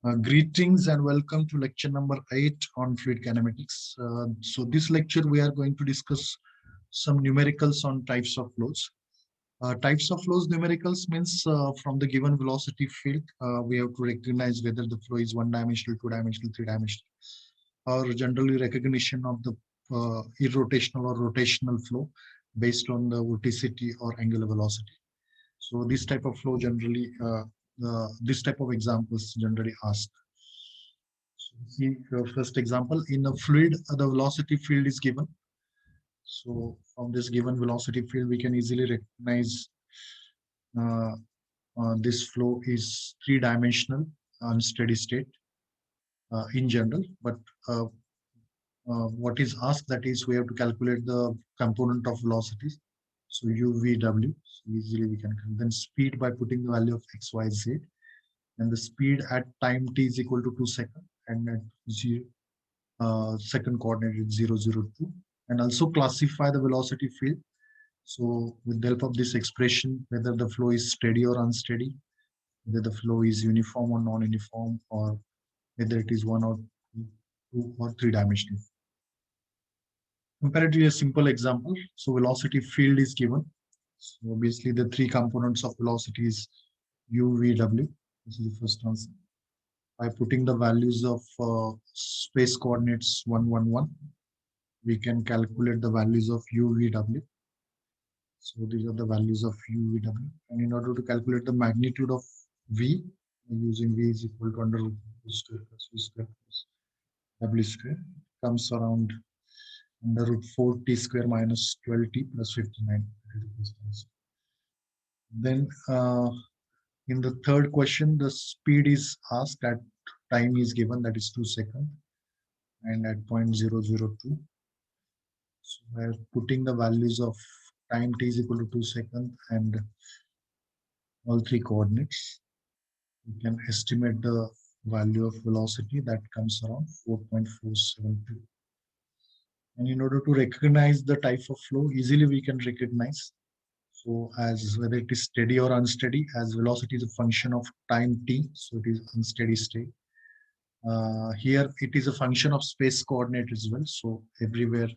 Greetings and welcome to lecture number 8 on fluid kinematics. So this lecture we are going to discuss some numericals on types of flows. Types of flows numericals means from the given velocity field, we have to recognize whether the flow is one-dimensional, two-dimensional, three-dimensional, or generally recognition of the irrotational or rotational flow based on the vorticity or angular velocity. So this type of flow generally, this type of examples generally asked. So see your first example, in a fluid, the velocity field is given. So from this given velocity field, we can easily recognize uh, this flow is three-dimensional unsteady state in general. But what is asked, that is we have to calculate the component of velocities. So u, v, w. So easily we can then speed by putting the value of x, y, z, and the speed at time t is equal to 2 seconds, and at zero, second coordinate is 0, 0, 2, and also classify the velocity field. So with the help of this expression, whether the flow is steady or unsteady, whether the flow is uniform or non-uniform, or whether it is one or two or three-dimensional. Comparatively a simple example. So velocity field is given. So obviously the three components of velocity is u, v, w. This is the first answer. By putting the values of space coordinates 1, 1, 1, we can calculate the values of u, v, w. So these are the values of u, v, w. And in order to calculate the magnitude of v, using v is equal to under root square plus v square plus w square, comes around under root 4t square minus 12t plus 59. Then in the third question, the speed is asked at time is given, that is 2 seconds, and at 0.002. So we're putting the values of time t is equal to 2 seconds and all three coordinates. We can estimate the value of velocity that comes around 4.472. And in order to recognize the type of flow, easily we can recognize. So as whether it is steady or unsteady, as velocity is a function of time t, so it is unsteady state. Here it is a function of space coordinate as well. So everywhere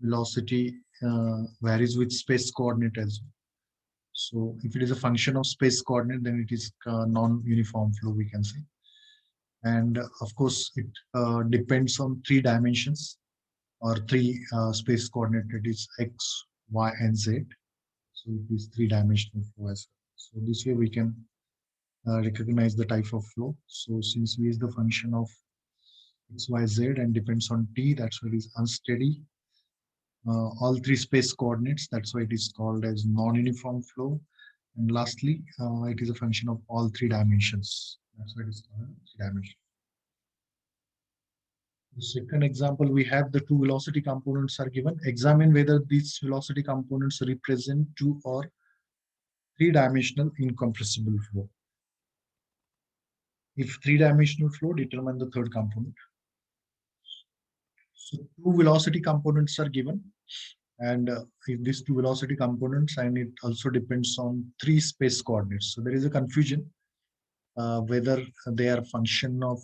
velocity varies with space coordinate as well. So if it is a function of space coordinate, then it is non-uniform flow, we can say. And of course, it depends on three dimensions or three space coordinate. It is x, y, and z. So it is three-dimensional flow as well. So this way we can recognize the type of flow. So since v is the function of x, y, z and depends on t, that's why it is unsteady. All three space coordinates, that's why it is called as non-uniform flow. And lastly, it is a function of all three dimensions. That's why it is called three-dimensional. The second example, we have the two velocity components are given. Examine whether these velocity components represent two or three-dimensional incompressible flow. If three-dimensional flow, determine the third component. So two velocity components are given, and if these two velocity components, and it also depends on three space coordinates. So there is a confusion whether they are function of,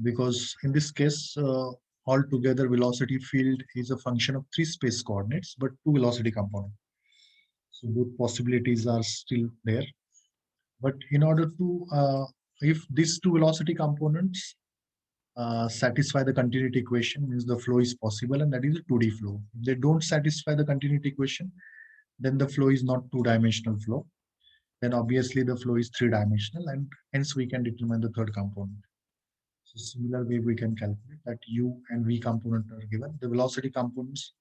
because in this case, altogether velocity field is a function of three space coordinates, but two velocity components. So both possibilities are still there. But in order to, if these two velocity components satisfy the continuity equation, means the flow is possible, and that is a 2D flow. If they don't satisfy the continuity equation, then the flow is not two-dimensional flow. Then obviously the flow is three-dimensional, and hence we can determine the third component. So similar way we can calculate that u and v component are given. The velocity components,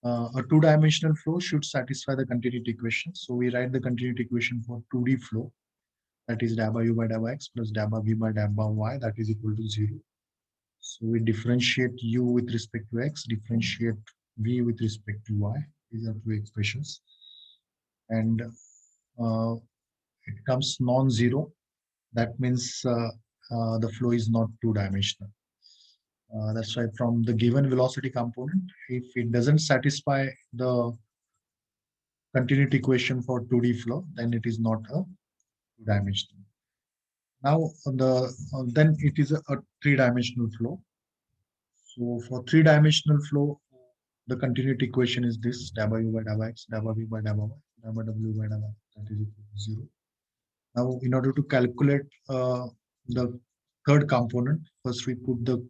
a two-dimensional flow should satisfy the continuity equation. So we write the continuity equation for 2D flow. That is dabba u by dabba x plus dabba v by dabba y, that is equal to 0. So we differentiate u with respect to x, differentiate v with respect to y. These are two expressions. And it comes non-zero. That means the flow is not two-dimensional. That's why from the given velocity component, if it doesn't satisfy the continuity equation for 2D flow, then it is not a two-dimensional. Now then it is a three-dimensional flow. So for three-dimensional flow, the continuity equation is this: dabba u by dabba x, dabba v by dabba y, dabba w by dabba that is equal to 0. Now, in order to calculate the third component, first we put the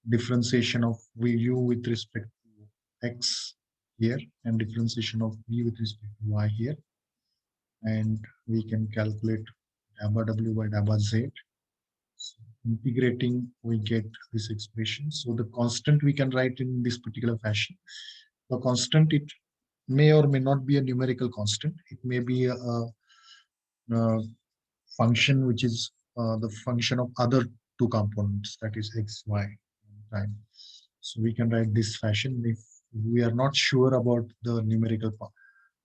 differentiation of vu with respect to x here and differentiation of v with respect to y here, and we can calculate dabba w by dabba z. So integrating, we get this expression. So the constant we can write in this particular fashion. The constant, it may or may not be a numerical constant. It may be a function which is the function of other two components, that is x, y, and time. So we can write this fashion if we are not sure about the numerical part,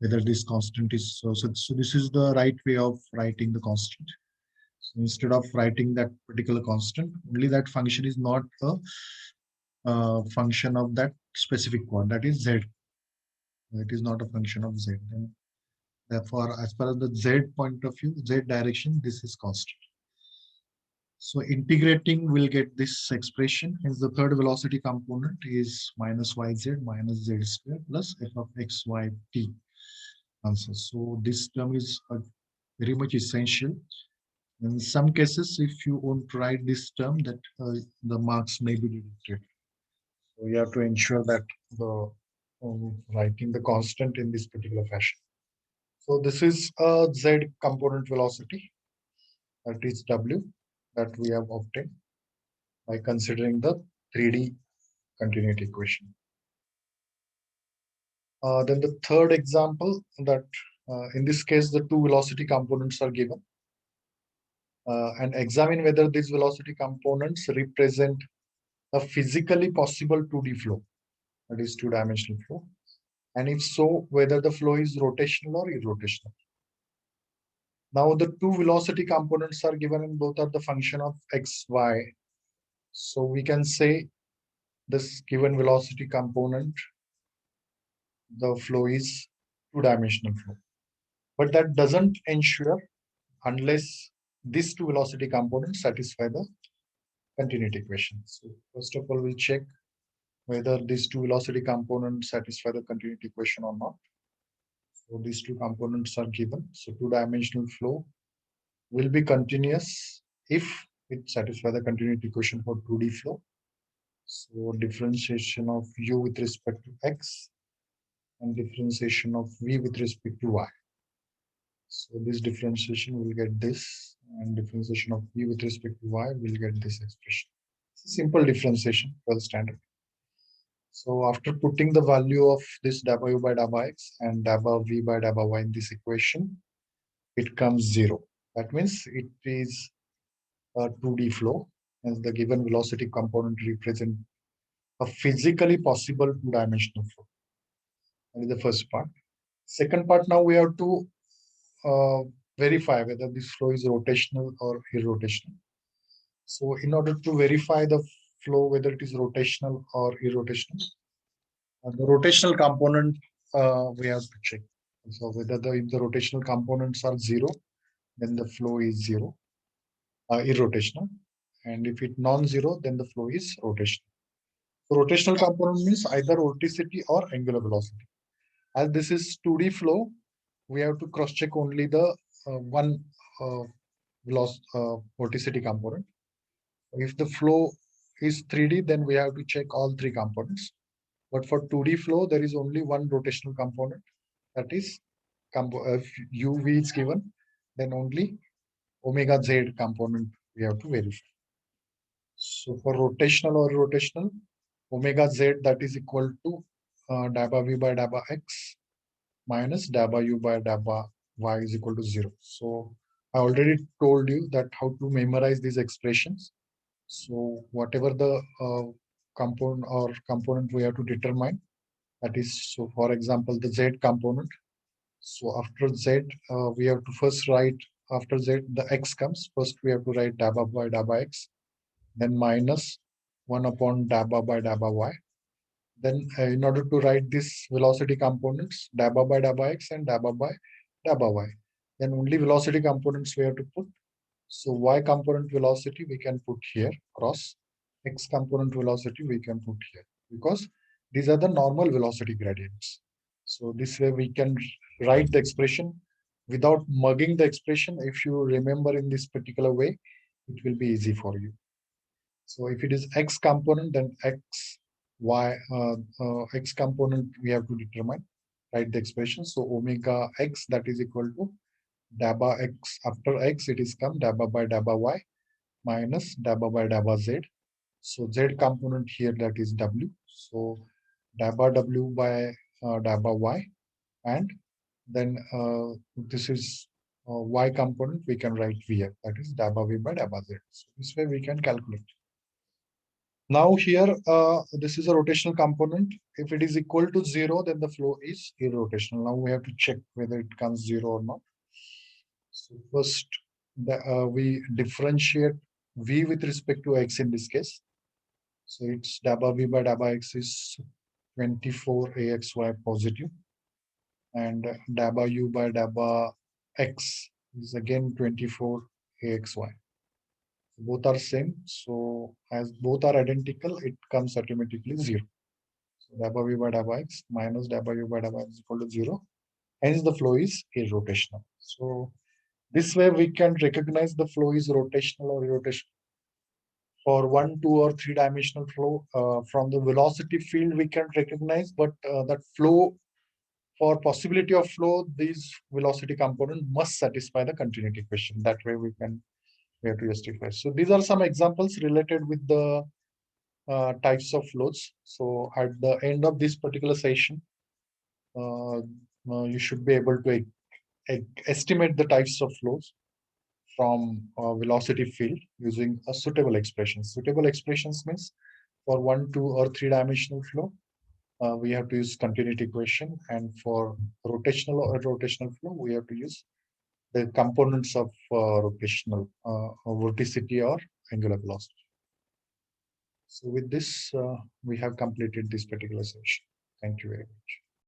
whether this constant is so this is the right way of writing the constant. So instead of writing that particular constant, only that function is not a function of that specific point, that is z. It is not a function of z. Then therefore, as far as the z point of view, z direction, this is constant. So integrating, we'll get this expression. Hence, the third velocity component is minus yz minus z square plus f of x, y, t answer. So this term is very much essential. In some cases, if you won't write this term, that the marks may be deducted. So you have to ensure that the writing the constant in this particular fashion. So this is a z component velocity, that is w, that we have obtained by considering the 3D continuity equation. Then the third example, that in this case the two velocity components are given, and examine whether these velocity components represent a physically possible 2D flow, that is two-dimensional flow, and if so, whether the flow is rotational or irrotational. Now the two velocity components are given and both are the function of x, y. So we can say this given velocity component, the flow is two-dimensional flow. But that doesn't ensure unless these two velocity components satisfy the continuity equation. So first of all, we'll check whether these two velocity components satisfy the continuity equation or not. So these two components are given. So two-dimensional flow will be continuous if it satisfies the continuity equation for 2D flow. So differentiation of u with respect to x and differentiation of v with respect to y. So this differentiation will get this, and differentiation of v with respect to y will get this expression. It's a simple differentiation, well standard. So after putting the value of this dabba u by dabba x and dabba v by dabba y in this equation, it comes 0. That means it is a 2D flow, as the given velocity component represent a physically possible two-dimensional flow. That is the first part. Second part, now we have to verify whether this flow is rotational or irrotational. So in order to verify the flow, whether it is rotational or irrotational, the rotational component we have to check. So whether if the rotational components are 0, then the flow is 0, irrotational. And if it non-zero, then the flow is rotational. So rotational component means either vorticity or angular velocity. As this is 2D flow, we have to cross-check only the one vorticity component. If the flow is 3D, then we have to check all three components. But for 2D flow, there is only one rotational component. That is, if uv is given, then only omega z component we have to verify. So for rotational or rotational, omega z, that is equal to dabba v by dabba x minus dabba u by dabba y is equal to 0. So I already told you that how to memorize these expressions. So whatever the component we have to determine, that is, so for example, the z component. So after z, we have to first write, after z, the x comes. First, we have to write dabba by dabba x, then minus 1 upon dabba by dabba y. Then in order to write this velocity components, dabba by dabba x and dabba by dabba y, then only velocity components we have to put. So y component velocity we can put here cross, x component velocity we can put here, because these are the normal velocity gradients. So this way we can write the expression without mugging the expression. If you remember in this particular way, it will be easy for you. So if it is x component, then x component we have to determine, write the expression. So omega x, that is equal to dabba x, after x it is come dabba by dabba y minus dabba by dabba z. So z component here, that is w. So dabba w by dabba y, and then this is y component we can write vf, that is dabba v by dabba z. So this way we can calculate. Now here, this is a rotational component. If it is equal to 0, then the flow is irrotational. Now we have to check whether it comes 0 or not. So first, we differentiate v with respect to x in this case. So it's dabba v by dabba x is 24 axy positive, and dabba u by dabba x is again 24 axy. Both are same. So as both are identical, it comes automatically 0. So dabba v by dabba x minus dabba u by dabba x is equal to 0. Hence the flow is irrotational. So this way we can recognize the flow is rotational or irrotational. For 1, 2, or 3-dimensional flow, from the velocity field we can recognize, but that flow, for possibility of flow, these velocity component must satisfy the continuity equation. That way we have to justify. So these are some examples related with the types of flows. So at the end of this particular session, you should be able to estimate the types of flows from velocity field using a suitable expression. Suitable expressions means for 1, 2, or 3-dimensional flow, we have to use continuity equation, and for rotational or rotational flow, we have to use the components of rotational vorticity or angular velocity. So with this, we have completed this particular session. Thank you very much.